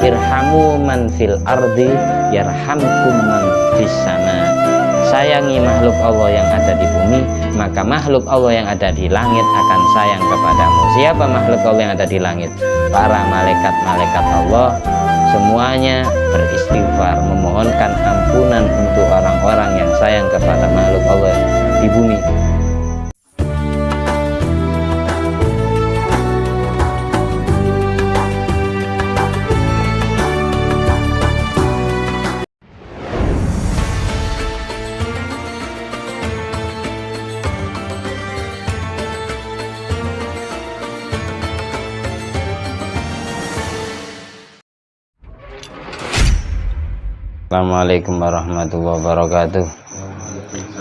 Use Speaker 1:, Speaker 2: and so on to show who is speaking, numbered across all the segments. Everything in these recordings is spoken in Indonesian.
Speaker 1: irhamu man fil ardi yarhamkum man fis sama. Sayangi makhluk Allah yang ada di bumi, maka makhluk Allah yang ada di langit akan sayang kepadamu. Siapa makhluk Allah yang ada di langit? Para malaikat-malaikat Allah semuanya beristighfar, memohonkan ampunan untuk orang-orang yang sayang kepada makhluk Allah di bumi. Assalamualaikum warahmatullahi wabarakatuh.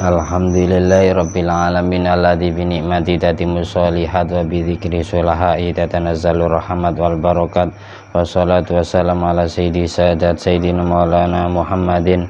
Speaker 1: Alhamdulillahirabbil alamin alladzi bi ni'mati tatimmus sholihat wa bi dzikri sholaha'i tatanazzalur rahmat wal barakat. Wassalatu wassalamu ala sayyidi sadat sayyidina maulana Muhammadin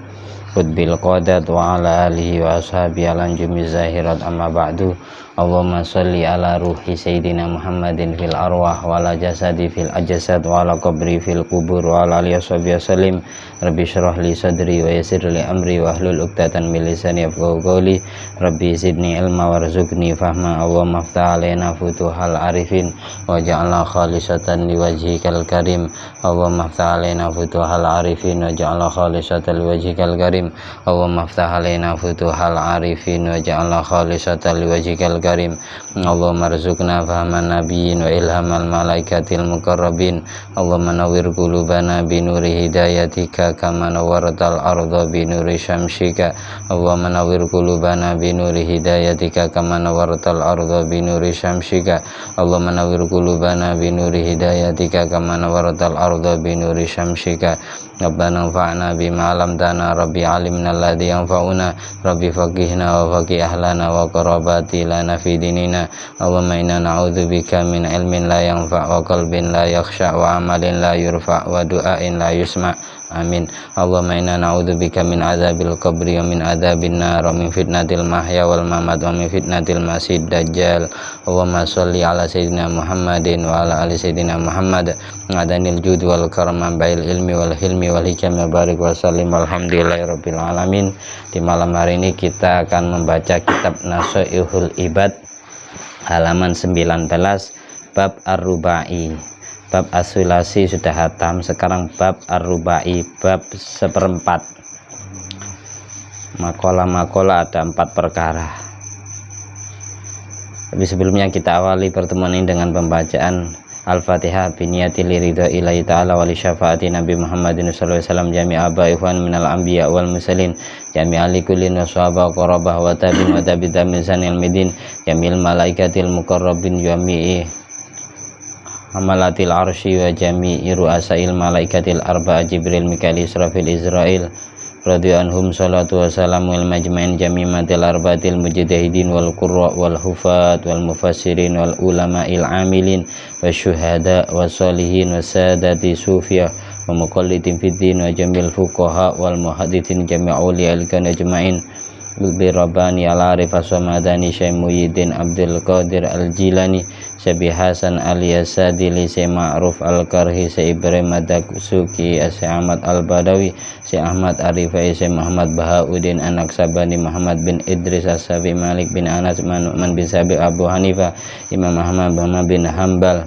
Speaker 1: qutbil qadat wa ala alihi wa ashabihi alanjumi zahirat amma ba'du. Allahumma sholli ala ruhi sayyidina Muhammadin fil arwah wa ala jasadi fil ajsad wa ala qabri fil kubur wa ala alihi washabihi wasallim. Rabbi syrah li sadri wa yassir li amri wa hlul 'uqdatam min lisani yafqahu qawli. Rabbi zidni ilma warzuqni fahma. Allahumma iftah alaina futuhal arifin wa ja'alna khalisatan liwajhikal karim. Allahumma iftah alaina futuhal arifin wa ja'alna khalisatan liwajhikal karim. Allahumma iftah alaina futuhal arifin wa ja'alna khalisatan liwajhikal karim. Allahumma rzuqna fahman nabiyyin wa ilhamal malaikatil muqarrabin. Allahumma nawwir qulubana bi nuri hidayatika kama nawwaratal arda bi nuri syamsika. Allahumma nawwir qulubana bi nuri hidayatika kama nawwaratal arda bi nuri syamsika. Allahumma nawwir qulubana bi nuri hidayatika kama nawwaratal arda bi nuri syamsika. Rabbana anfa'na bima 'allamtana, Rabbi 'allimna alladhi yanfa'una, Rabbi faqihna wa faqih ahlana wa qarabati lana fi dinina. Allahumma inna na'udzubika min ilmin la yanfa' wa qalbin la yakhsha wa amalin la yurfa' wa du'ain la yusma'. Amin. Allahumma inna na'udzubika min adzabil qabri wa min adzabin nar wa min fitnatil mahya wal mamat wa min fitnatil masiihid dajjal. Allahumma sholli ala sayyidina Muhammadin wa ala ali sayyidina Muhammad. Adanil jud wal karam bail ilmi wal hilmi wal hikam barik wa sallim alhamdulillahirabbil alamin. Di malam hari ini kita akan membaca kitab Nasha'ihul Ibad halaman 19 bab ar-rubai. Bab asulasi sudah hatam, sekarang bab ar-rubai, bab seperempat. Makola ada 4 perkara. Tapi sebelumnya kita awali pertemuan ini dengan pembacaan Al-Fatihah biniyati liridha ilahi ta'ala wa li syafaati Nabi Muhammadin sallallahu alaihi wasallam jami'a aba ikhwan minal anbiya wal mursalin jami'a likullin wa sahaba qarabah wa tabi'in wa tabi'in min sanil midin jamil malaikatil muqarrabin jami'i hamalatil arsy wa jami'i ru'asail malaikatil arba'a Jibril Mikail Israfil Israil radhiyallahu anhum salatu wassalamu al majma'in jami'atil arba'atil mujtahidin wal qurra wal hufat wal mufassirin wal ulama'il amilin wasyuhada wassalihin wasadati sufiyah wa muqallidin fid din wa jamil fuqaha wal muhaddithin jami'u li'al kan ajma'in bi rabbani al-arif as-samadani Syekh Muhyiddin Abdul Qadir Al-Jilani Syekh Hasan Al-Yasadi Syekh Ma'ruf Al-Karhi Syekh Ibrahim Ad-Daqsuki Syekh Ahmad Al-Badawi Syekh Ahmad Arifai Syekh Muhammad Bahauddin Anak Sabani Muhammad bin Idris As-Sabi Malik bin Anas Nu'man bin Sabi Abu Hanifah Imam Ahmad bin Hanbal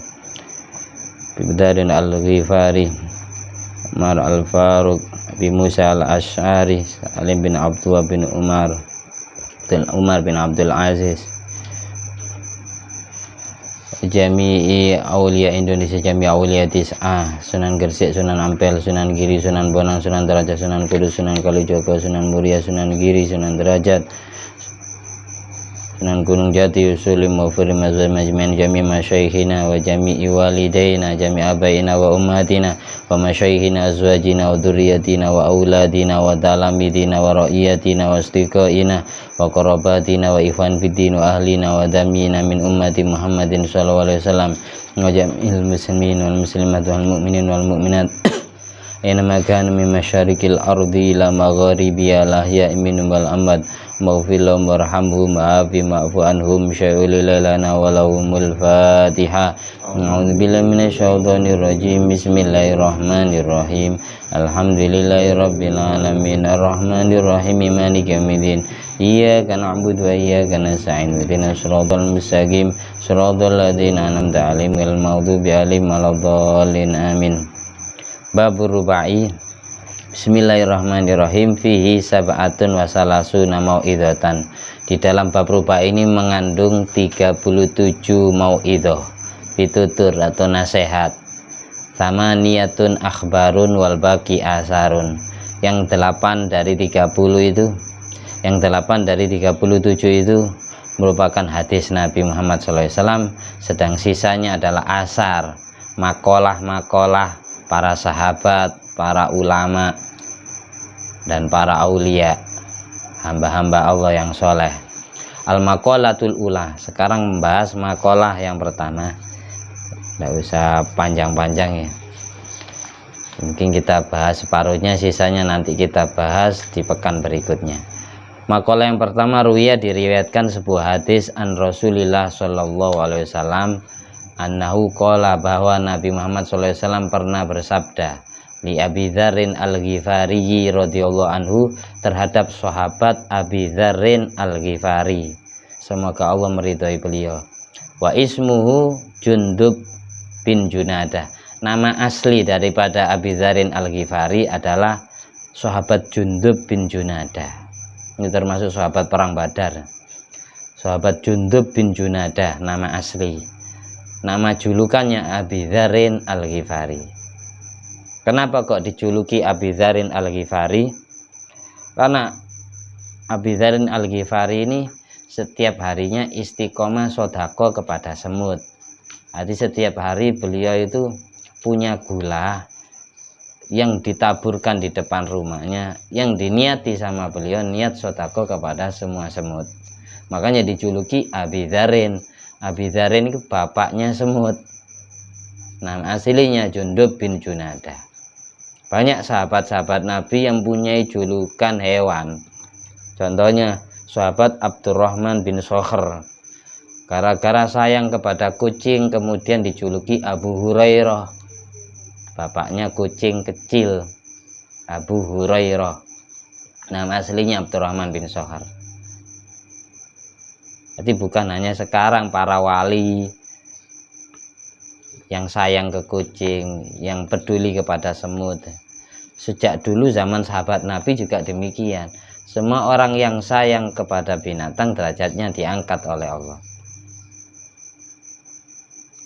Speaker 1: Bibdarin Al-Ghifari Umar Al-Faruq Abi Musa Al-Asy'ari Salim bin Abdullah bin Umar bin Abdul Aziz Jami'i Aulia Indonesia Jami'i Aulia Tis'ah Sunan Gresik Sunan Ampel Sunan Giri Sunan Bonang Sunan Derajat Sunan Kudus Sunan Kalijogo Sunan Muria Sunan Giri Sunan Derajat Sunan Gunung Jati Usulim Mufri Mazhab Majmin Jami' Masyayikhina wa Jami'i Walidaina Jami' Abaina wa Ummatina wa Masyayikhina Azwajina wa Dhurriyatina wa Auladina wa Dalamidina wa Ra'iyatina wa Istiqaina wa Qarabatina wa Ikhwan Fiddin wa Ahlina wa Damina min Ummati Muhammadin sallallahu alaihi wasallam wa Jami'il Muslimin wal Muslimat wal Mu'minin wal Mu'minat Inama kana min masyariqil ardi ila magharibiha la ya'minu wal amad maghfir lahum warhamhum wa'afi ma'fu anhum syai'ul lana walahumul fatihah. A'udzubillahi minasyaitonir rajim. Bismillahirrahmanirrahim. Alhamdulillahirabbil alamin arrahmanir rahim maliki yaumiddin. Iyyaka na'budu wa iyyaka nasta'in ihdinas siratal mustaqim siratal ladzina an'amta 'alaihim ghairil maghdubi 'alaihim waladdallin amin. Babur rubai. Bismillahirrahmanirrahim. Fihi sab'atun wa salasuna mau'idatan. Di dalam bab rubai ini mengandung 37 mau'idah, pitutur atau nasihat. Sama niyatun akhbarun wal baqi asarun. Yang 8 dari 30 itu, yang 8 dari 37 itu merupakan hadis Nabi Muhammad SAW, sedang sisanya adalah asar, makalah-makalah para sahabat, para ulama, dan para aulia, hamba-hamba Allah yang soleh. Al-maqalatul ula. Sekarang membahas makalah yang pertama. Tidak usah panjang-panjang ya. Mungkin kita bahas separuhnya, sisanya nanti kita bahas di pekan berikutnya. Makalah yang pertama, ruwiya diriwayatkan sebuah hadis an Rasulillah sallallahu alaihi wasallam annahu qala, bahwa Nabi Muhammad SAW pernah bersabda li Abi Dzarrin Al-Ghifari radhiyallahu anhu, terhadap sahabat Abi Dzarrin Al-Ghifari, semoga Allah meridhai beliau. Wa ismuhu Jundub bin Junadah. Nama asli daripada Abi Dzarrin Al-Ghifari adalah sahabat Jundub bin Junadah. Ini termasuk sahabat perang Badar. Sahabat Jundub bin Junadah nama asli. Nama julukannya Abi Dzarrin Al-Ghifari. Kenapa kok dijuluki Abi Dzarrin Al-Ghifari? Karena Abi Dzarrin Al-Ghifari ini setiap harinya istiqomah sodako kepada semut. Jadi setiap hari beliau itu punya gula yang ditaburkan di depan rumahnya, yang diniati sama beliau niat sodako kepada semua semut. Makanya dijuluki Abi Dzarrin. Abi Dzarrin itu bapaknya semut. Nama aslinya Jundub bin Junadah. Banyak sahabat-sahabat Nabi yang punya julukan hewan. Contohnya sahabat Abdurrahman bin Sokhr, gara-gara sayang kepada kucing kemudian dijuluki Abu Hurairah. Bapaknya kucing kecil, Abu Hurairah. Nama aslinya Abdurrahman bin Sokhr. Jadi bukan hanya sekarang para wali yang sayang ke kucing, yang peduli kepada semut. Sejak dulu zaman sahabat Nabi juga demikian. Semua orang yang sayang kepada binatang derajatnya diangkat oleh Allah.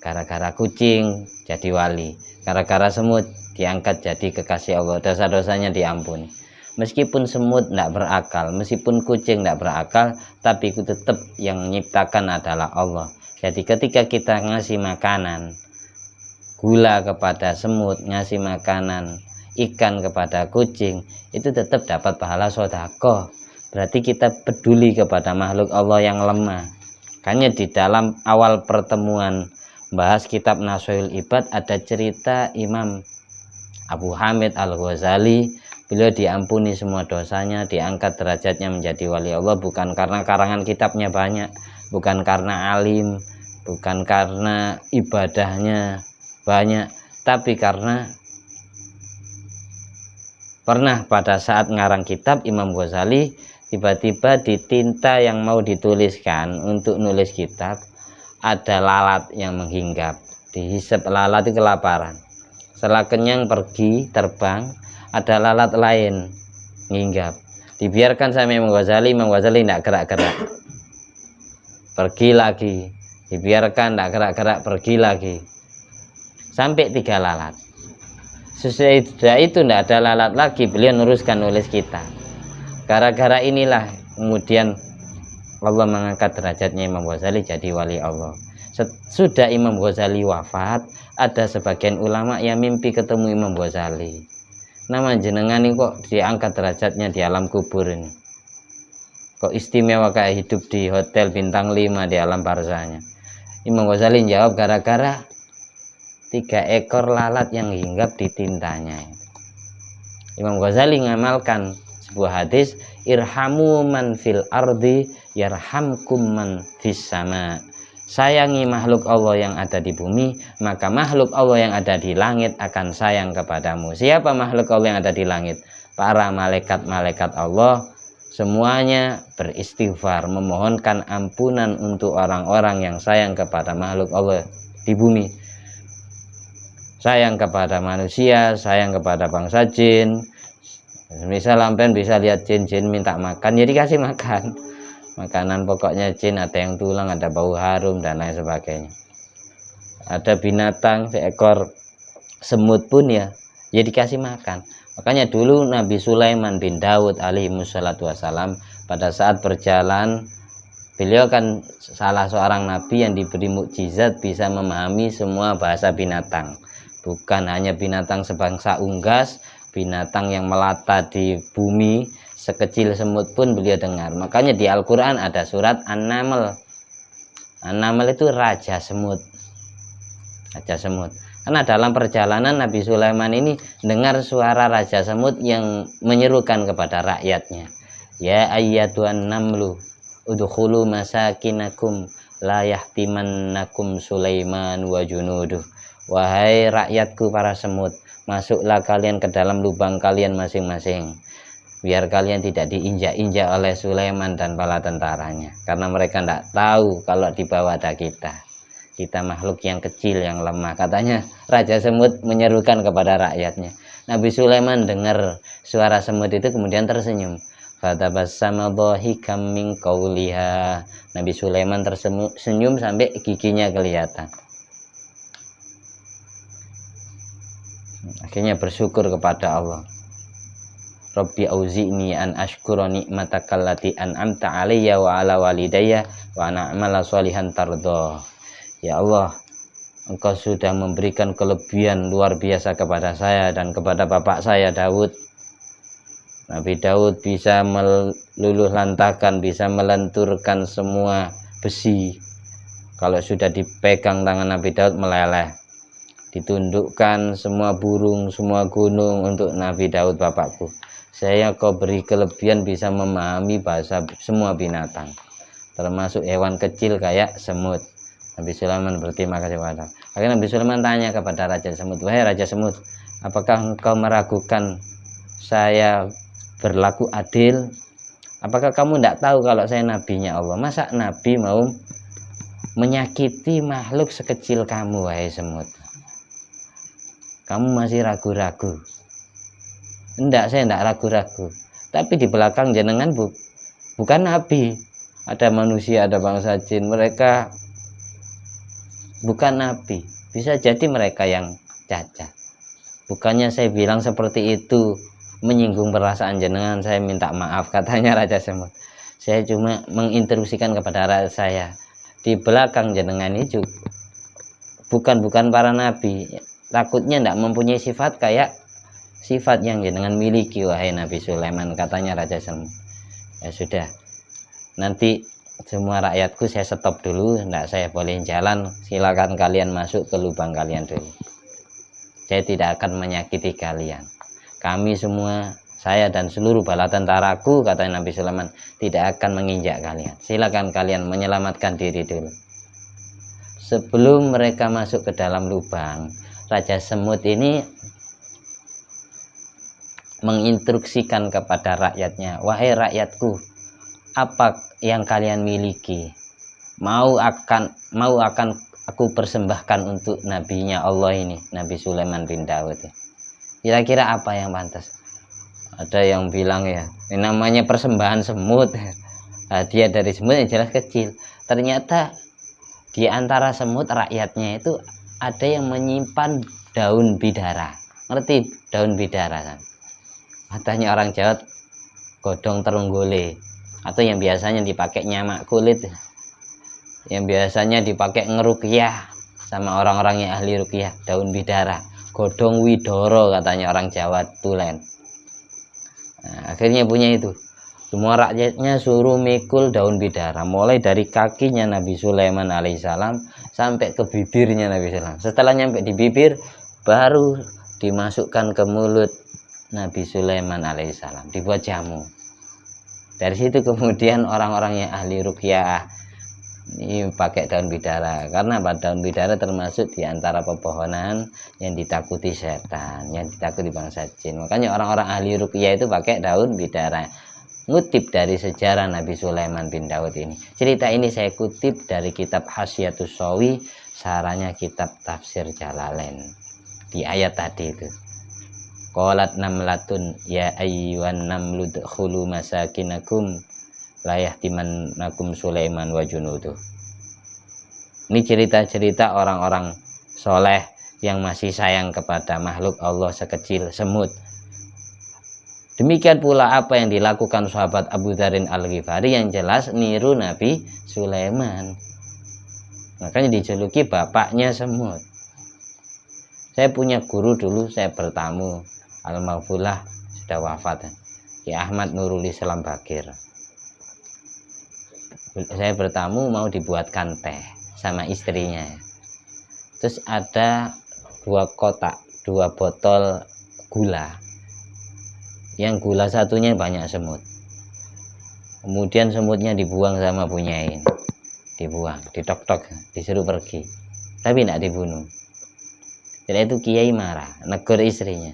Speaker 1: Gara-gara kucing jadi wali, gara-gara semut diangkat jadi kekasih Allah, dosa-dosanya diampuni. Meskipun semut tidak berakal, meskipun kucing tidak berakal, tapi tetap yang menciptakan adalah Allah. Jadi ketika kita ngasih makanan gula kepada semut, ngasih makanan ikan kepada kucing, itu tetap dapat pahala sedekah. Berarti kita peduli kepada makhluk Allah yang lemah. Makanya di dalam awal pertemuan bahas kitab Nashul Ibad ada cerita Imam Abu Hamid Al-Ghazali. Beliau diampuni semua dosanya, diangkat derajatnya menjadi wali Allah, bukan karena karangan kitabnya banyak, bukan karena alim, bukan karena ibadahnya banyak, tapi karena pernah pada saat ngarang kitab Imam Ghazali tiba-tiba di tinta yang mau dituliskan untuk nulis kitab ada lalat yang menghinggap. Dihisap lalat itu kelaparan. Setelah kenyang pergi terbang, ada lalat lain nginggap. Dibiarkan sama Imam Ghazali tidak gerak-gerak. Pergi lagi, dibiarkan tidak gerak-gerak, pergi lagi. Sampai 3 lalat. Sesudah itu tidak ada lalat lagi, beliau neruskan nulis kitab. Gara-gara inilah kemudian Allah mengangkat derajatnya Imam Ghazali jadi wali Allah. Sudah Imam Ghazali wafat, ada sebagian ulama yang mimpi ketemu Imam Ghazali. Nama jenengan ini kok diangkat derajatnya di alam kubur ini? Kok istimewa kayak hidup di hotel bintang 5 di alam barzahnya? Imam Ghazali jawab, gara-gara 3 ekor lalat yang hinggap di tintanya. Imam Ghazali ngamalkan sebuah hadis, irhamu man fil ardi yarhamkum man fis sama. Sayangi makhluk Allah yang ada di bumi, maka makhluk Allah yang ada di langit akan sayang kepadamu. Siapa makhluk Allah yang ada di langit? Para malaikat-malaikat Allah semuanya beristighfar, memohonkan ampunan untuk orang-orang yang sayang kepada makhluk Allah di bumi. Sayang kepada manusia, sayang kepada bangsa jin. Misal lampen bisa lihat jin minta makan, ya dikasih makan. Makanan pokoknya jin, ada yang tulang, ada bau harum dan lain sebagainya. Ada binatang seekor semut pun ya dikasih makan. Makanya dulu Nabi Sulaiman bin Daud alaihi wassalatu wassalam pada saat berjalan, beliau kan salah seorang nabi yang diberi mukjizat bisa memahami semua bahasa binatang. Bukan hanya binatang sebangsa unggas, binatang yang melata di bumi sekecil semut pun beliau dengar. Makanya di Al-Quran ada surat An-Naml. An-Naml itu raja semut. Raja semut. Karena dalam perjalanan Nabi Sulaiman ini dengar suara raja semut yang menyerukan kepada rakyatnya. Ya ayyatuhan namlu udkhulu masakinakum la yahtimannakum Sulaiman wa junuduh. Wahai rakyatku para semut, masuklah kalian ke dalam lubang kalian masing-masing, biar kalian tidak diinjak-injak oleh Sulaiman dan bala tentaranya, karena mereka tidak tahu kalau di bawah ada kita makhluk yang kecil yang lemah. Katanya raja semut menyerukan kepada rakyatnya. Nabi Sulaiman dengar suara semut itu kemudian tersenyum. Fatabassama dhahikam min qawliha. Nabi Sulaiman tersenyum sampai giginya kelihatan. Akhirnya bersyukur kepada Allah. Rabbi auzi'ni an ashkura ni'mataka allati an'amta 'alayya wa 'ala walidayya wa an a'mala shalihan tardah. Ya Allah, Engkau sudah memberikan kelebihan luar biasa kepada saya dan kepada bapak saya Daud. Nabi Daud bisa meluluh lantakan, bisa melenturkan semua besi. Kalau sudah dipegang tangan Nabi Daud meleleh. Ditundukkan semua burung, semua gunung untuk Nabi Daud bapakku. Saya kau beri kelebihan bisa memahami bahasa semua binatang, termasuk hewan kecil kayak semut. Nabi Sulaiman berterima kasih kepada. Akhirnya Nabi Sulaiman tanya kepada Raja Semut, wahai Raja Semut, apakah engkau meragukan saya berlaku adil? Apakah kamu tidak tahu kalau saya nabinya Allah? Masa nabi mau menyakiti makhluk sekecil kamu, wahai semut? Kamu masih ragu-ragu? Enggak, saya enggak ragu-ragu. Tapi di belakang jenengan bukan nabi. Ada manusia, ada bangsa jin, mereka bukan nabi. Bisa jadi mereka yang cacat. Bukannya saya bilang seperti itu menyinggung perasaan jenengan, saya minta maaf, katanya Raja Semut. Saya cuma menginstruksikan kepada rakyat saya, di belakang jenengan itu bukan para nabi. Takutnya tidak mempunyai sifat kayak sifat yang jenengan miliki, wahai Nabi Sulaiman, katanya Raja Semut. Ya sudah, nanti semua rakyatku saya stop dulu, tidak saya boleh jalan, silakan kalian masuk ke lubang kalian dulu. Saya tidak akan menyakiti kalian. Kami semua, saya dan seluruh bala tentaraku, kata Nabi Sulaiman, tidak akan menginjak kalian. Silakan kalian menyelamatkan diri dulu. Sebelum mereka masuk ke dalam lubang, Raja Semut ini menginstruksikan kepada rakyatnya, wahai rakyatku, apa yang kalian miliki mau akan aku persembahkan untuk nabinya Allah ini, Nabi Sulaiman bin Daud. Kira-kira apa yang pantas? Ada yang bilang ya, ini namanya persembahan semut, hadiah dari semut yang jelas kecil. Ternyata di antara semut rakyatnya itu ada yang menyimpan daun bidara. Ngerti daun bidara kan? Katanya orang Jawa godong terunggule, atau yang biasanya dipakai nyamak kulit, yang biasanya dipakai ngeruqyah sama orang-orang yang ahli ruqyah, daun bidara, godong widoro katanya orang Jawa Tulen. Nah, akhirnya punya itu. Semua rakyatnya suruh mikul daun bidara, mulai dari kakinya Nabi Sulaiman alaihissalam sampai ke bibirnya Nabi Sulaiman. Setelah nyampe di bibir, baru dimasukkan ke mulut Nabi Sulaiman alaihissalam, dibuat jamu. Dari situ kemudian orang-orang yang ahli ruqyah ini pakai daun bidara, karena daun bidara termasuk di antara pepohonan yang ditakuti setan, yang ditakuti bangsa jin. Makanya orang-orang ahli ruqyah itu pakai daun bidara. Ngutip dari sejarah Nabi Sulaiman bin Daud ini. Cerita ini saya kutip dari kitab Hasyiatus Shawi, saranya kitab Tafsir Jalalain. Di ayat tadi itu. Qalat namlatun ya ayyuhan namlu dkhulu masakinakum la yahtimannakum Sulaiman wa junuduh. Ini cerita-cerita orang-orang soleh yang masih sayang kepada makhluk Allah sekecil semut. Demikian pula apa yang dilakukan sahabat Abu Dzarin Al-Ghifari, yang jelas niru Nabi Sulaiman. Makanya dijuluki bapaknya semut. Saya punya guru dulu, saya bertamu, almarhumah sudah wafat, Ki Ahmad Nurul Islam Bakir. Saya bertamu mau dibuatkan teh sama istrinya. Terus ada 2 botol gula. Yang gula satunya banyak semut. Kemudian semutnya dibuang sama punyain. Dibuang, ditok-tok, disuruh pergi. Tapi tidak dibunuh. Setelah itu Kiai marah, negur istrinya.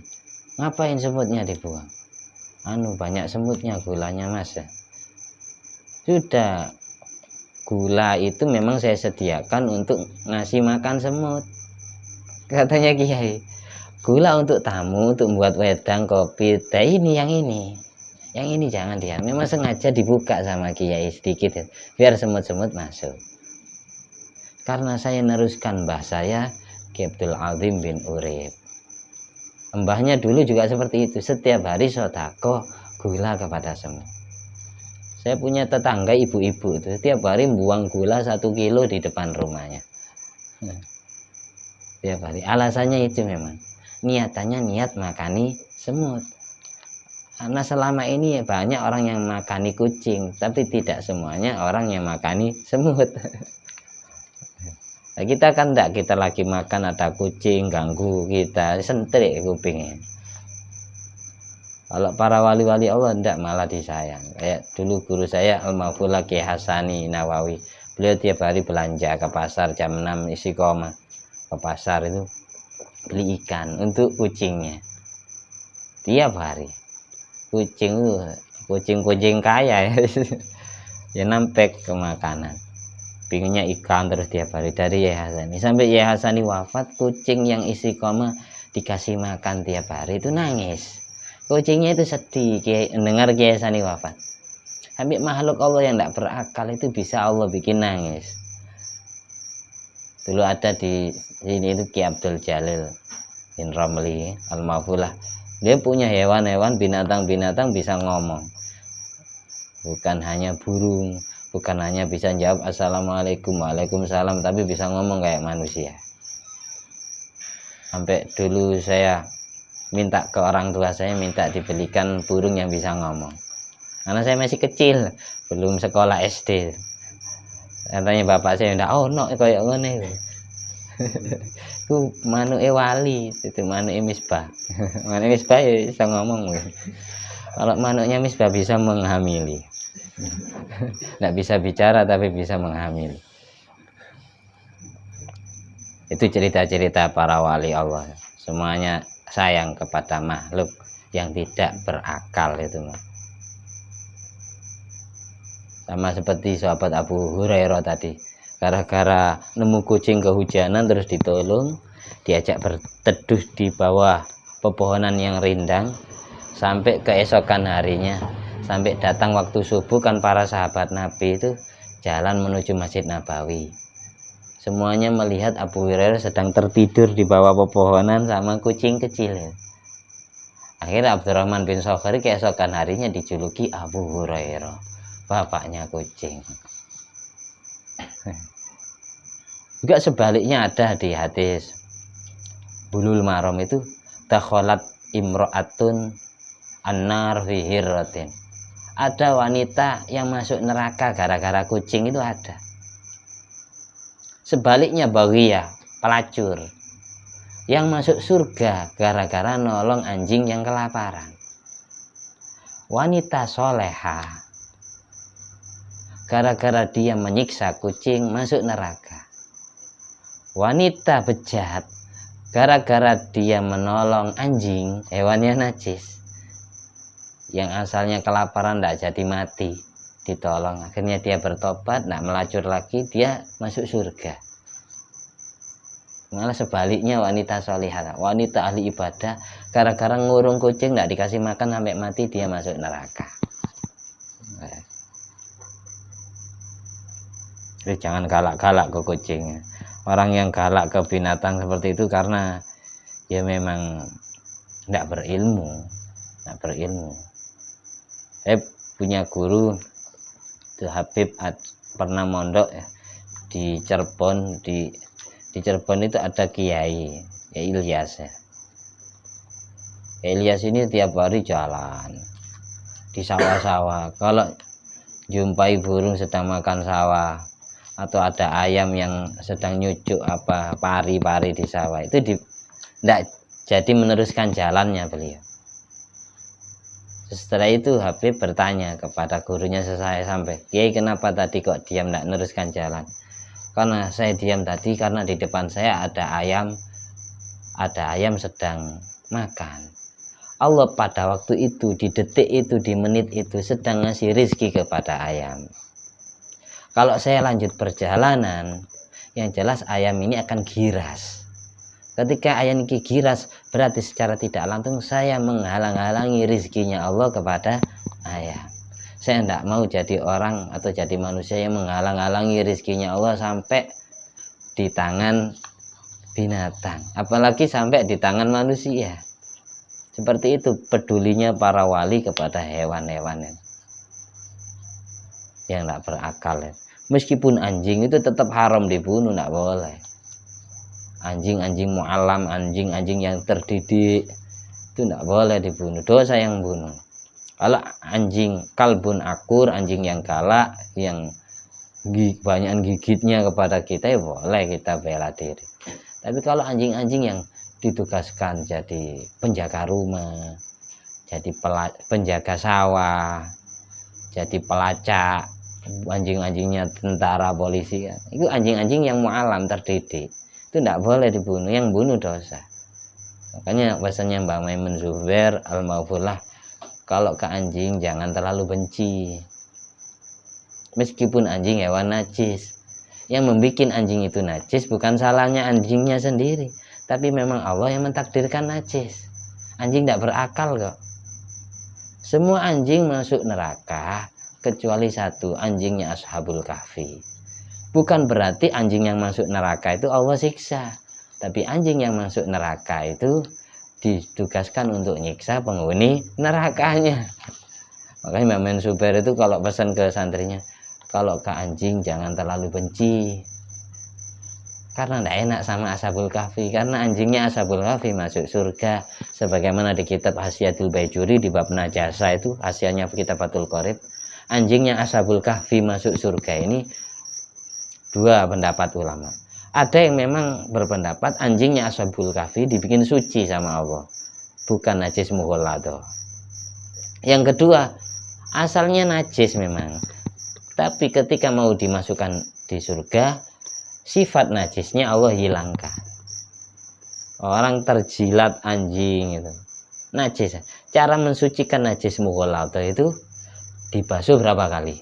Speaker 1: Ngapain semutnya dibuang? Banyak semutnya, gulanya mas. Sudah, gula itu memang saya sediakan untuk ngasih makan semut. Katanya Kiai, gula untuk tamu, untuk membuat wedang, kopi, teh yang ini jangan dia. Memang sengaja dibuka sama Kiai sedikit, biar semut-semut masuk. Karena saya neruskan mbah saya, Ki Abdul Azim bin Urib. Mbahnya dulu juga seperti itu, setiap hari sedekah gula kepada semut. Saya punya tetangga ibu-ibu itu setiap hari buang gula 1 kilo di depan rumahnya. Setiap hari. Alasannya itu memang niatannya niat makani semut. Karena selama ini banyak orang yang makani kucing, tapi tidak semuanya orang yang makani semut. Nah, kita kan enggak, kita lagi makan ada kucing ganggu kita, sentrik kupingnya. Kalau para wali-wali Allah enggak, malah disayang. Kayak dulu guru saya almarhum Ki Hasani Nawawi, beliau tiap hari belanja ke pasar jam 6 istiqomah ke pasar itu beli ikan untuk kucingnya tiap hari. Kucing kaya ya nampek ke makanan, pinginnya ikan terus tiap hari. Dari Yai Hasani sampai Yai Hasani wafat, kucing yang istiqomah dikasih makan tiap hari itu nangis. Kucingnya itu sedih dengar Yai Hasani wafat. Sampai makhluk Allah yang tidak berakal itu bisa Allah bikin nangis. Dulu ada di sini itu Ki Abdul Jalil bin Ramli almarhum. Dia punya hewan-hewan, binatang-binatang bisa ngomong. Bukan hanya burung, bukan hanya bisa jawab assalamualaikum, waalaikumsalam, tapi bisa ngomong kayak manusia. Sampai dulu saya minta ke orang tua saya, minta dibelikan burung yang bisa ngomong. Karena saya masih kecil, belum sekolah SD. Katanya bapak saya ndak ono kayak ngene. Itu manuke wali, itu manuke Misbah. Manuke Misbah ya bisa ngomong. Kalau manuknya Misbah bisa menghamili. Nggak bisa bicara tapi bisa menghamili. Itu cerita-cerita para wali Allah. Semuanya sayang kepada makhluk yang tidak berakal itu. Sama seperti sahabat Abu Hurairah tadi, gara-gara nemu kucing kehujanan terus ditolong, diajak berteduh di bawah pepohonan yang rindang sampai keesokan harinya, sampai datang waktu subuh kan para sahabat Nabi itu jalan menuju Masjid Nabawi. Semuanya melihat Abu Hurairah sedang tertidur di bawah pepohonan sama kucing kecil. Akhirnya Abdurrahman bin Sakhari keesokan harinya dijuluki Abu Hurairah, bapaknya kucing. Juga sebaliknya ada di hadis Bulul Maram itu, dakhalat imra'atun annar fi hirratin. Ada wanita yang masuk neraka gara-gara kucing, itu ada. Sebaliknya baghiyah, pelacur. yang masuk surga gara-gara nolong anjing yang kelaparan. Wanita soleha gara-gara dia menyiksa kucing masuk neraka. Wanita bejat gara-gara dia menolong anjing, hewannya najis, yang asalnya kelaparan tidak jadi mati, ditolong, akhirnya dia bertobat, tidak melacur lagi, dia masuk surga. Malah sebaliknya wanita solihah, wanita ahli ibadah, gara-gara ngurung kucing tidak dikasih makan sampai mati, dia masuk neraka. Jadi jangan galak-galak ke kucing. Orang yang galak ke binatang seperti itu karena ya memang tidak berilmu. Saya punya guru itu Habib pernah mondok ya, di Cirebon. Di Cirebon itu ada kiai ya Ilyas ya. Ilyas ini tiap hari jalan di sawah-sawah. Kalau jumpai burung sedang makan sawah atau ada ayam yang sedang nyucuk pari-pari di sawah, itu tidak jadi meneruskan jalannya beliau. Setelah itu Habib bertanya kepada gurunya selesai sampai, "Kiai, kenapa tadi kok diam tidak meneruskan jalan?" "Karena saya diam tadi karena di depan saya ada ayam sedang makan. Allah pada waktu itu, di detik itu, di menit itu sedang ngasih rizki kepada ayam. Kalau saya lanjut perjalanan, yang jelas ayam ini akan giras. Ketika ayam ini giras, berarti secara tidak langsung saya menghalang-halangi rizkinya Allah kepada ayam. Saya tidak mau jadi orang atau jadi manusia yang menghalang-halangi rizkinya Allah sampai di tangan binatang, apalagi sampai di tangan manusia." Seperti itu pedulinya para wali kepada hewan-hewan yang tidak berakal. Meskipun anjing itu tetap haram dibunuh, tidak boleh. Anjing-anjing mu'alam, anjing-anjing yang terdidik itu tidak boleh dibunuh, dosa yang bunuh. Kalau anjing kalbun akur, anjing yang galak, yang banyak gigitnya kepada kita, ya boleh kita bela diri. Tapi kalau anjing-anjing yang ditugaskan jadi penjaga rumah, jadi penjaga sawah, jadi pelacak, anjing-anjingnya tentara, polisi, itu anjing-anjing yang mu'alam, terdidik, itu tidak boleh dibunuh, yang bunuh dosa. Makanya pesannya Mbak Maimun Zubair Al-Maghfurlah, kalau ke anjing jangan terlalu benci. Meskipun anjing hewan najis, yang membuat anjing itu najis bukan salahnya anjingnya sendiri, tapi memang Allah yang mentakdirkan najis. Anjing tidak berakal kok. Semua anjing masuk neraka kecuali satu, anjingnya Ashabul Kahfi. Bukan berarti anjing yang masuk neraka itu Allah siksa, tapi anjing yang masuk neraka itu ditugaskan untuk nyiksa penghuni nerakanya. Makanya Mbak Maimun Zubair itu kalau pesan ke santrinya, kalau ke anjing jangan terlalu benci, karena tidak enak sama Ashabul Kahfi. Karena anjingnya Ashabul Kahfi masuk surga, sebagaimana di kitab Hasyiatul Baijuri di bab najasa itu, hasilnya kitab Fathul Qorib, anjingnya Ashabul Kahfi masuk surga ini dua pendapat ulama. Ada yang memang berpendapat anjingnya Ashabul Kahfi dibikin suci sama Allah, bukan najis mughalladhah. Yang kedua, asalnya najis memang, tapi ketika mau dimasukkan di surga, sifat najisnya Allah hilangkan. Orang terjilat anjing itu najis. Cara mensucikan najis mughalladhah itu dibasuh berapa kali?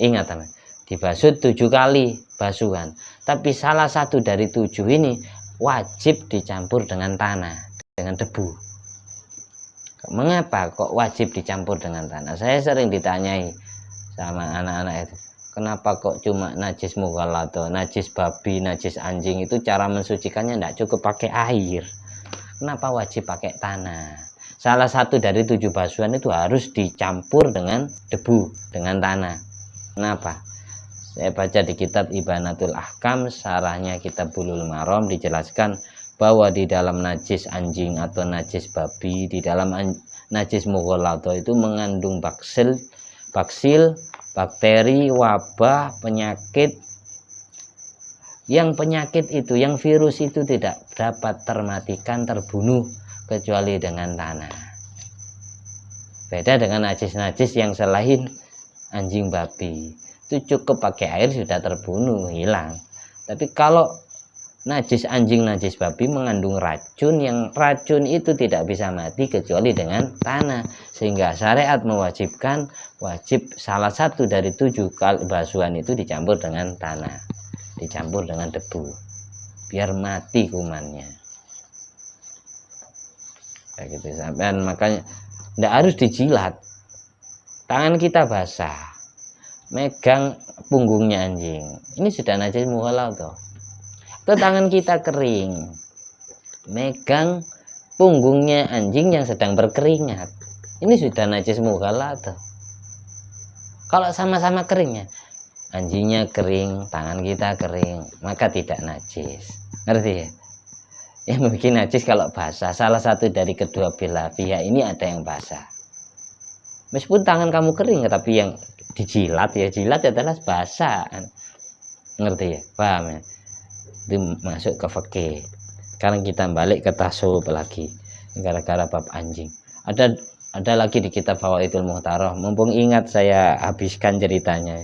Speaker 1: Ingat teman, dibasuh 7 kali basuhan. Tapi salah satu dari 7 ini wajib dicampur dengan tanah, dengan debu. Mengapa kok wajib dicampur dengan tanah? Saya sering ditanyai sama anak-anak itu, kenapa kok cuma najis mughalladhah, najis babi, najis anjing itu cara mensucikannya tidak cukup pakai air, kenapa wajib pakai tanah? Salah satu dari 7 basuhan itu harus dicampur dengan debu, dengan tanah. Kenapa? Saya baca di kitab Ibanatul Ahkam, syarahnya kitab Bulughul Maram, dijelaskan bahwa di dalam najis anjing atau najis babi, di dalam najis mughalladhah itu mengandung baksil, bakteri, wabah, penyakit, Yang penyakit itu, yang virus itu tidak dapat termatikan, terbunuh kecuali dengan tanah. Beda dengan najis-najis yang selain anjing babi, itu cukup pakai air sudah terbunuh, hilang. Tapi kalau najis anjing, najis babi mengandung racun, yang racun itu tidak bisa mati kecuali dengan tanah, sehingga syariat mewajibkan wajib salah satu dari 7 kali basuhan itu dicampur dengan tanah, dicampur dengan debu, biar mati kumannya. Kayak gitu sampean. Makanya tidak harus dijilat, tangan kita basah, megang punggungnya anjing, ini sudah najis mughalladh toh. Atau tangan kita kering, megang punggungnya anjing yang sedang berkeringat, ini sudah najis mughalladh. Kalau sama-sama keringnya, anjingnya kering, tangan kita kering, maka tidak najis. Ngerti ya? Yang mungkin najis kalau basah, salah satu dari kedua belah pihak ini ada yang basah. Meskipun tangan kamu kering, tapi yang dijilat ya jilat adalah basah. Ngerti ya? Paham ya? Itu masuk ke fikih. Sekarang kita balik ke tasawuf lagi, gara-gara bab anjing. Ada lagi di kitab Fawaidul Muhtaroh, mumpung ingat saya habiskan ceritanya.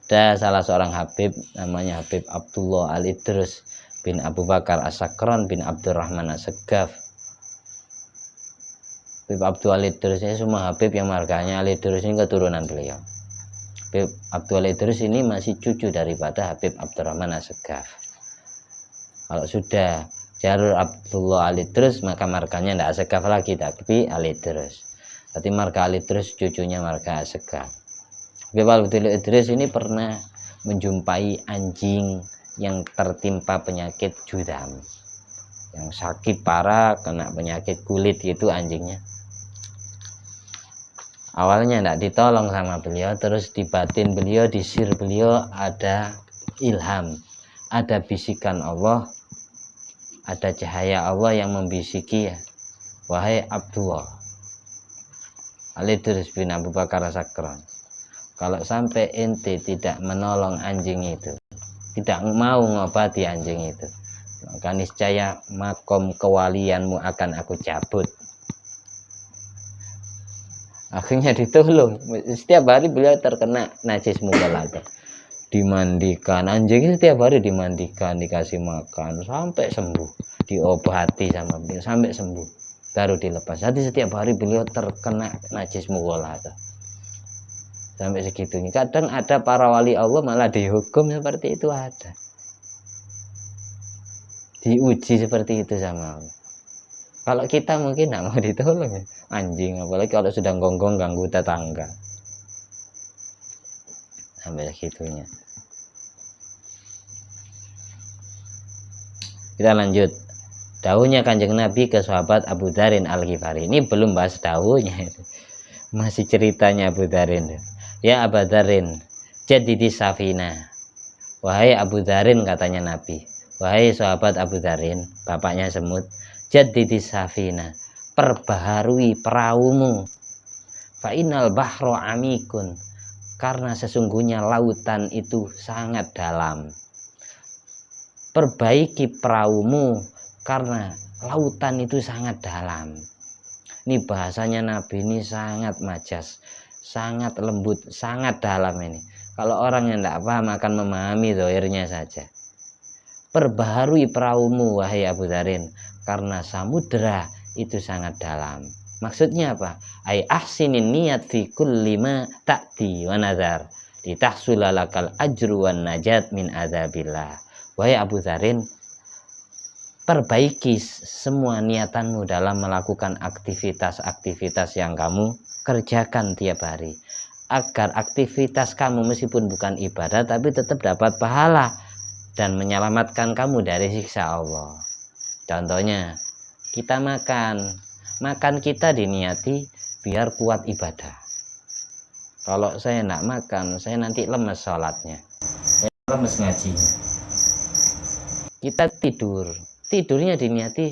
Speaker 1: Ada salah seorang Habib, namanya Habib Abdullah Al-Idrus bin Abu Bakar As-Sakran bin Abdurrahman As-Segaf. Habib Abdul Al-Idrus ini semua Habib yang marganya Al-Idrus ini keturunan beliau. Habib Abdul Al-Idrus ini masih cucu daripada Habib Abdurrahman As-Segaf. Kalau sudah jalur Abdullah Al-Idrus, maka marganya tidak As-Segaf lagi, tapi Al-Idrus. Berarti marga Al-Idrus cucunya marga As-Segaf. Habib Abdul Al-Idrus ini pernah menjumpai anjing yang tertimpa penyakit judam, yang sakit parah, kena penyakit kulit gitu anjingnya. Awalnya tidak ditolong sama beliau, terus di batin beliau, di sir beliau ada ilham, ada bisikan Allah, ada cahaya Allah yang membisiki, ya, wahai Abdullah Al-Idrus bin Abu Bakar As-Sakran, kalau sampai ente tidak menolong anjing itu, tidak mau ngobati anjing itu, maka niscaya makom kewalianmu akan aku cabut. Akhirnya ditolong. Setiap hari beliau terkena najis mughalladh, dimandikan anjing, setiap hari dimandikan, dikasih makan sampai sembuh, diobati sama beliau sampai sembuh, baru dilepas. Jadi setiap hari beliau terkena najis mughalladh sampai segitunya. Kadang ada para wali Allah malah dihukum seperti itu, ada diuji seperti itu sama Allah. Kalau kita mungkin tidak mau ditolong ya, anjing, apalagi kalau sudah gonggong ganggu tetangga sampai segitunya. Kita lanjut. Dawuhnya Kanjeng Nabi ke sahabat Abu Darin Al-Ghifari. Ini belum bahas dawuhnya, masih ceritanya Abu Darin. Ya Abu Darin, jadidi safina. Wahai Abu Darin, katanya Nabi, wahai sahabat Abu Darin, bapaknya semut, jadidi safina, perbaharui perahumu. Fa innal bahro amikun, karena sesungguhnya lautan itu sangat dalam. Perbaiki perahumu karena lautan itu sangat dalam. Ini bahasanya Nabi ini sangat majas, sangat lembut, sangat dalam ini. Kalau orang yang tidak paham akan memahami zahirnya saja. Perbaharui perahumu wahai Abu Darin, karena samudera itu sangat dalam. Maksudnya apa? Ai ahsinin niat fi kulli ma ta'ti wa nazar litahsulalakal ajru wan najat min adzabillah. Wahai Abu Darin, perbaiki semua niatanmu dalam melakukan aktivitas-aktivitas yang kamu kerjakan tiap hari, agar aktivitas kamu meskipun bukan ibadah tapi tetap dapat pahala dan menyelamatkan kamu dari siksa Allah. Contohnya, kita makan kita diniati biar kuat ibadah. Kalau saya tidak makan, saya nanti lemes sholatnya, saya lemes ngajinya. Kita tidurnya diniati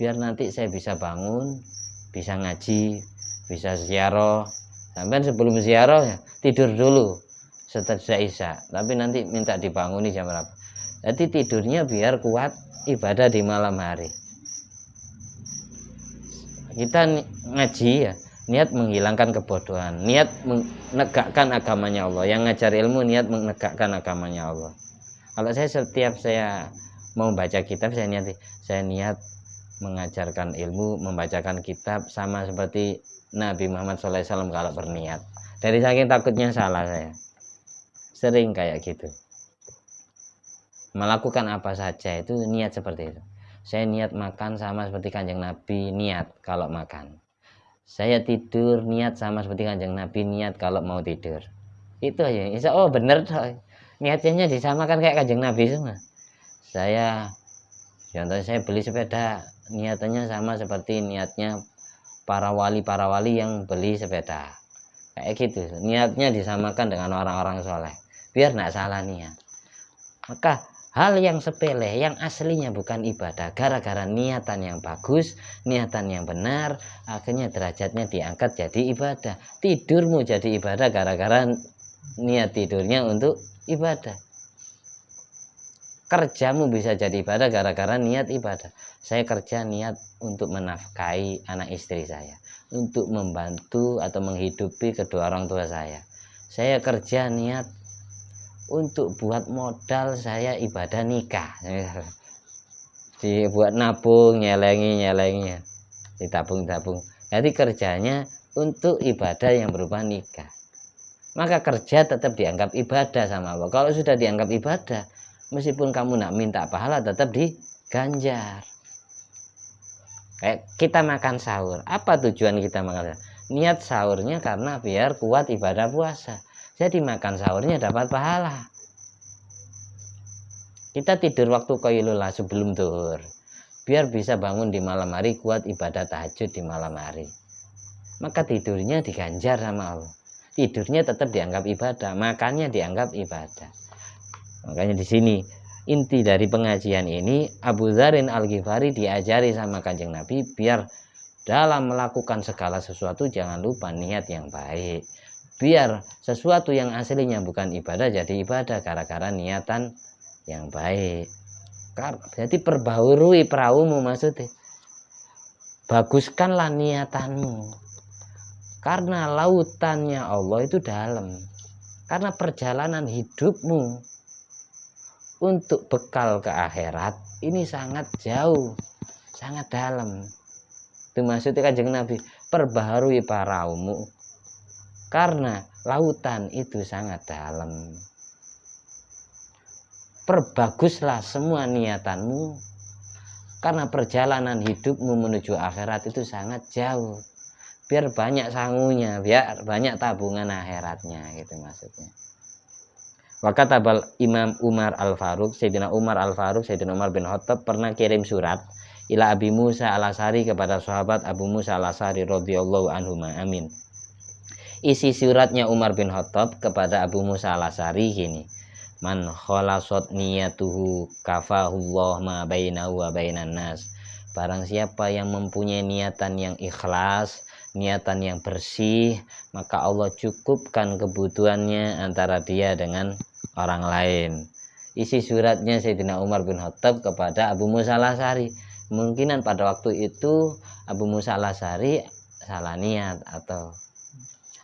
Speaker 1: biar nanti saya bisa bangun, bisa ngaji, bisa ziarah. Sampai sebelum ziarah ya tidur dulu setelah isya, tapi nanti minta dibanguni jam berapa. Jadi tidurnya biar kuat ibadah di malam hari. Kita ngaji ya, niat menghilangkan kebodohan, niat menegakkan agamanya Allah. Yang ngajar ilmu niat menegakkan agamanya Allah. Kalau setiap saya mau baca kitab, saya niat mengajarkan ilmu, membacakan kitab sama seperti Nabi Muhammad SAW kalau berniat. Dari saking takutnya salah saya, sering kayak gitu. Melakukan apa saja itu niat seperti itu. Saya niat makan sama seperti Kanjeng Nabi niat kalau makan. Saya tidur niat sama seperti Kanjeng Nabi niat kalau mau tidur. Itu aja. Insya Allah bener niatnya disamakan kayak Kanjeng Nabi semua. Contohnya saya beli sepeda, niatnya sama seperti niatnya para wali yang beli sepeda. Kayak gitu. Niatnya disamakan dengan orang-orang soleh. Biar nggak salah niat. Maka hal yang sepele, yang aslinya bukan ibadah, gara-gara niatan yang bagus, niatan yang benar, akhirnya derajatnya diangkat jadi ibadah. Tidurmu jadi ibadah gara-gara niat tidurnya untuk ibadah. Kerjamu bisa jadi ibadah gara-gara niat ibadah. Saya kerja niat untuk menafkahi anak istri saya, untuk membantu atau menghidupi kedua orang tua saya. Saya kerja niat untuk buat modal saya ibadah nikah, dibuat nabung, nyelengi, ditabung. Jadi kerjanya untuk ibadah yang berupa nikah. Maka kerja tetap dianggap ibadah sama Allah. Kalau sudah dianggap ibadah, meskipun kamu nak minta pahala tetap diganjar. Kayak kita makan sahur, apa tujuan kita makan sahur? Niat sahurnya karena biar kuat ibadah puasa. Jadi makan sahurnya dapat pahala. Kita tidur waktu qailula sebelum zuhur, biar bisa bangun di malam hari, kuat ibadah tahajud di malam hari. Maka tidurnya diganjar sama Allah. Tidurnya tetap dianggap ibadah, makannya dianggap ibadah. Makanya di sini inti dari pengajian ini, Abu Dzarin Al-Ghifari diajari sama Kanjeng Nabi biar dalam melakukan segala sesuatu jangan lupa niat yang baik. Biar sesuatu yang aslinya bukan ibadah jadi ibadah gara-gara niatan yang baik. Jadi perbaharui perahumu, maksudnya baguskanlah niatanmu, karena lautannya Allah itu dalam. Karena perjalanan hidupmu untuk bekal ke akhirat ini sangat jauh, sangat dalam. Itu maksudnya Kanjeng Nabi, perbaharui perahumu karena lautan itu sangat dalam. Perbaguslah semua niatanmu karena perjalanan hidupmu menuju akhirat itu sangat jauh. Biar banyak sangunya, biar banyak tabungan akhiratnya, gitu maksudnya. Wakatabal Imam Umar Al-Faruq, Sayyidina Umar Al-Faruq, Sayyidina Umar bin Khattab pernah kirim surat ila Abi Musa Al-Asy'ari kepada sahabat Abu Musa Al-Asy'ari radhiyallahu anhu. Amin. Isi suratnya Umar bin Khattab kepada Abu Musa Al-Asy'ari gini. Man khalasat niyatuhu kafahullah ma bainahu wa bainan nas. Barang siapa yang mempunyai niatan yang ikhlas, niatan yang bersih, maka Allah cukupkan kebutuhannya antara dia dengan orang lain. Isi suratnya Sayyidina Umar bin Khattab kepada Abu Musa Al-Asy'ari. Kemungkinan pada waktu itu Abu Musa Al-Asy'ari salah niat atau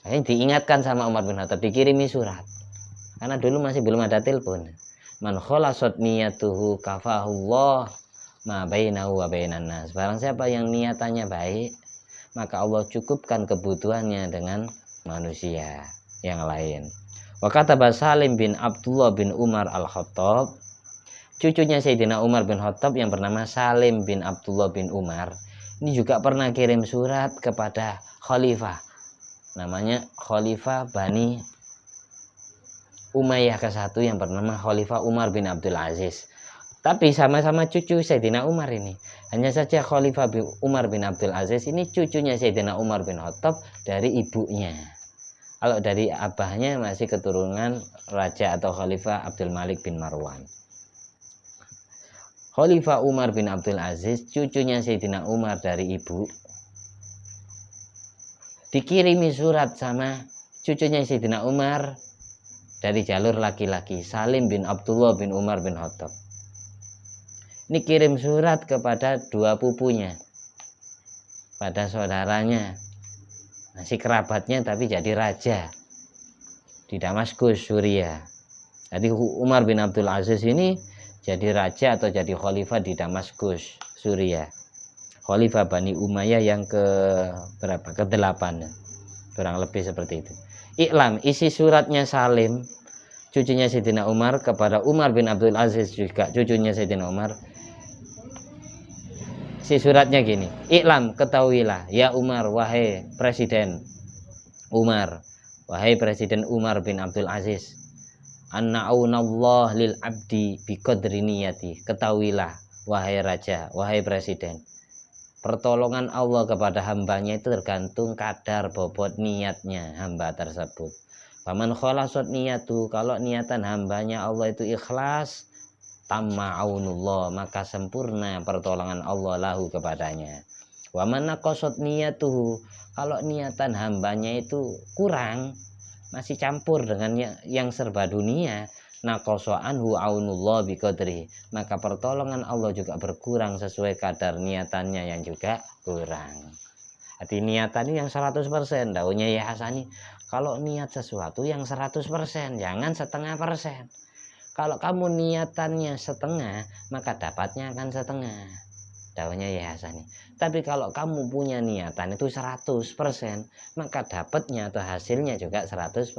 Speaker 1: diingatkan sama Umar bin Khattab, dikirimi surat. Karena dulu masih belum ada telepon. Man khalasat niyatuhu kafahullah ma bainahu wa bainan nas. Barang siapa yang niatannya baik, maka Allah cukupkan kebutuhannya dengan manusia yang lain. Wa kataba Salim bin Abdullah bin Umar Al-Khattab, cucunya Sayyidina Umar bin Khattab yang bernama Salim bin Abdullah bin Umar, ini juga pernah kirim surat kepada khalifah, namanya Khalifah Bani Umayyah ke-1 yang bernama Khalifah Umar bin Abdul Aziz. Tapi sama-sama cucu Sayyidina Umar ini. Hanya saja Khalifah Umar bin Abdul Aziz ini cucunya Sayyidina Umar bin Khattab dari ibunya. Kalau dari abahnya masih keturunan raja atau Khalifah Abdul Malik bin Marwan. Khalifah Umar bin Abdul Aziz cucunya Sayyidina Umar dari ibu. Dikirimi surat sama cucunya Sayyidina Umar dari jalur laki-laki, Salim bin Abdullah bin Umar bin Khattab. Ini kirim surat kepada dua pupunya, pada saudaranya, masih kerabatnya tapi jadi raja di Damaskus, Suriah. Jadi Umar bin Abdul Aziz ini jadi raja atau jadi khalifah di Damaskus, Suriah. Khalifah Bani Umayyah yang ke berapa? Ke-8. Kurang lebih seperti itu. Iklam, isi suratnya Salim, cucunya Sayyidina Umar, kepada Umar bin Abdul Aziz juga cucunya Sayyidina Umar. Si suratnya gini, Iklam, ketahuilah ya Umar, wahai Presiden Umar, wahai Presiden Umar bin Abdul Aziz, anna aunallah lil abdi biqadri niyati. Ketahuilah wahai raja, wahai presiden, pertolongan Allah kepada hambanya itu tergantung kadar bobot niatnya hamba tersebut. Faman khalasat niyatu, kalau niatan hambanya Allah itu ikhlas, tamma aunullah, maka sempurna pertolongan Allah lahu kepadanya. Wa man naqasat niyatuhu, kalau niatan hambanya itu kurang, masih campur dengan yang serba dunia, naqasa anhu aunullah biqadri, maka pertolongan Allah juga berkurang sesuai kadar niatannya yang juga kurang. Hati niatan ini yang 100%, daunnya ya Hasani, kalau niat sesuatu yang 100%, jangan setengah persen. Kalau kamu niatannya setengah, maka dapatnya akan setengah. Daunnya ya Hasani. Tapi kalau kamu punya niatan itu 100%, maka dapatnya atau hasilnya juga 100%.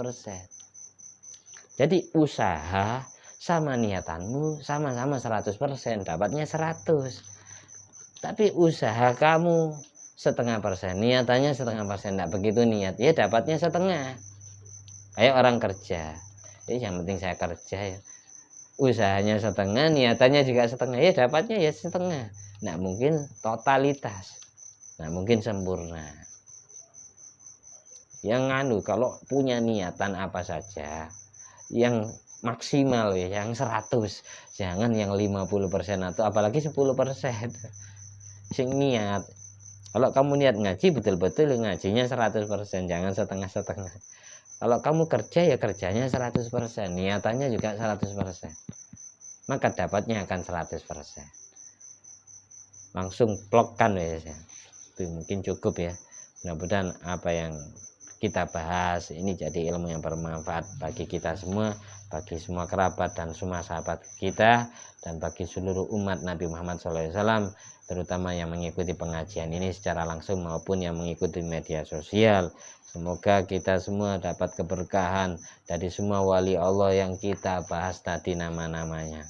Speaker 1: Jadi usaha sama niatanmu sama-sama 100%, dapatnya 100. Tapi usaha kamu setengah persen, niatannya setengah persen, tidak begitu niat, ya dapatnya setengah. Kayak orang kerja, yang penting saya kerja ya. Usahanya setengah, niatannya juga setengah, ya dapatnya ya setengah. Nah mungkin totalitas, nah mungkin sempurna. Yang kalau punya niatan apa saja, yang maksimal ya, yang 100, jangan yang 50% atau apalagi 10%. Sing niat, kalau kamu niat ngaji betul-betul ngajinya 100%, jangan setengah-setengah. Kalau kamu kerja ya kerjanya 100%, niatannya juga 100%, maka dapatnya akan 100%. Langsung plokkan ya. Itu mungkin cukup ya. Mudah-mudahan apa yang kita bahas ini jadi ilmu yang bermanfaat bagi kita semua, bagi semua kerabat dan semua sahabat kita, dan bagi seluruh umat Nabi Muhammad SAW, terutama yang mengikuti pengajian ini secara langsung maupun yang mengikuti media sosial. Semoga kita semua dapat keberkahan dari semua wali Allah yang kita bahas tadi nama-namanya,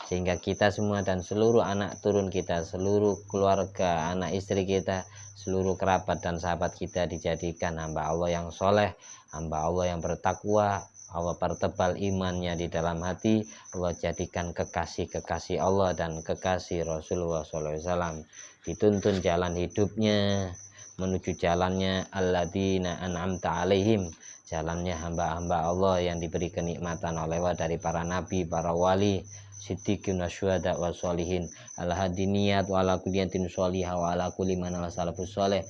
Speaker 1: sehingga kita semua dan seluruh anak turun kita, seluruh keluarga, anak istri kita, seluruh kerabat dan sahabat kita dijadikan hamba Allah yang soleh, hamba Allah yang bertakwa. Allah pertebal imannya di dalam hati, Allah jadikan kekasih-kekasih Allah dan kekasih Rasulullah SAW. Dituntun jalan hidupnya menuju jalannya alladzina an'amta alaihim, jalannya hamba-hamba Allah yang diberi kenikmatan oleh Allah dari para nabi, para wali, siddiqin wasyuhada wassolihin, ala hadiniyat wa ala kulliyatin sholihah wa ala kulli man ala salafus sholih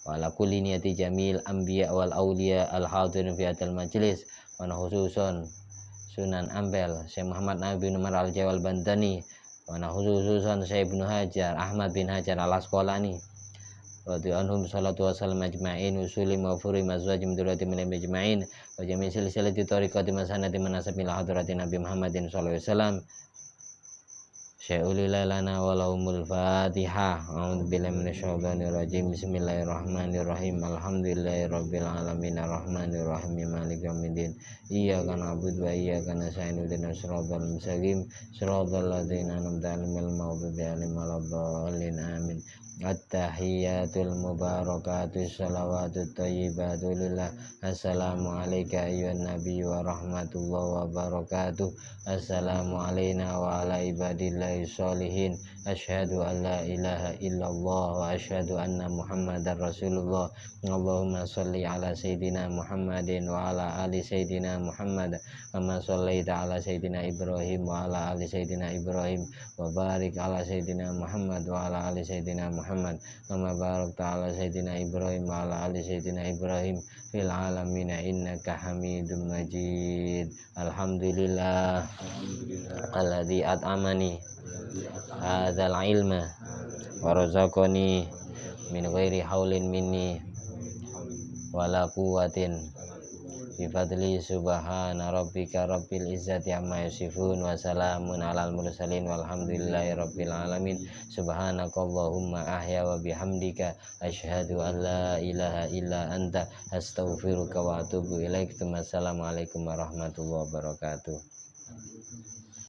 Speaker 1: wa ala kulli niyati jamil anbiya wal awliya al hadirin fi hadal majlis, wa khususan Sunan Ampel Syekh Muhammad Nabi bin Umar al-Jawal Bandani, wa khususan Syekh Ibnu Hajar Ahmad bin Hajar al-Asqalani radhiyallahu anhum, salatu wassalam ajma'in, usuli mawfuri mazwajim durati milim ajma'in, wa jami' silsilati tariqati masanati manasabila hadrati Nabi Muhammadin sallallahu alaihi wasallam. Syai'ulilana walahumul fatihah. A'udzubillahi minasyaitonir rajim. Bismillahirrahmanirrahim. Alhamdulillahirabbil alamin arrahmanirrahim maliki yaumiddin. Iyyaka na'budu wa iyyaka nasta'in ihdinas siratal mustaqim siratal ladzina an'amta 'alaihim ghairil maghdubi 'alaihim waladdallin amin. At-tahiyatul mubarakatus salawatut thayyibatu lillah. Assalamu alayka ayyuhan nabiy wa rahmatullahi wa barakatuh. Assalamu alayna wa ala ibadillahi sholihin. asyhadu an la ilaha illallah wa asyhadu anna muhammadar rasulullah. Allahumma sholli ala sayyidina Muhammadin wa ala ali sayyidina Muhammad kama shallaita ala sayyidina Ibrahim wa ala ali sayyidina Ibrahim wa barik ala sayyidina Muhammad wa ala ali sayyidina Muhammad kama barakta ala sayyidina Ibrahim wa ala ali sayyidina Ibrahim fil alamin innaka Hamidum Majid. Alhamdulillah alladzi at'amani hadzal ilma wa razaqani min ghairi haulin minni wala quwwatin bi fadli subhana rabbika rabbil izzati amma yasifun wa salamun alal mursalin walhamdulillahi rabbil alamin. Subhanakallahumma ahya wa bihamdika asyhadu an la ilaha illa anta astaghfiruka wa atubu ilaik. Assalamualaikum warahmatullahi wabarakatuh.